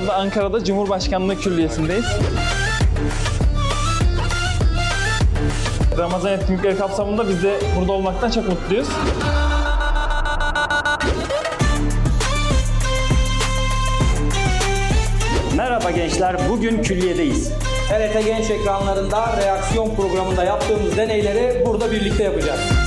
anda Ankara'da Cumhurbaşkanlığı Külliyesi'ndeyiz. Ramazan etkinlikleri kapsamında biz de burada olmaktan çok mutluyuz. Merhaba gençler, bugün külliyedeyiz. TRT Genç ekranlarında reaksiyon programında yaptığımız deneyleri burada birlikte yapacağız.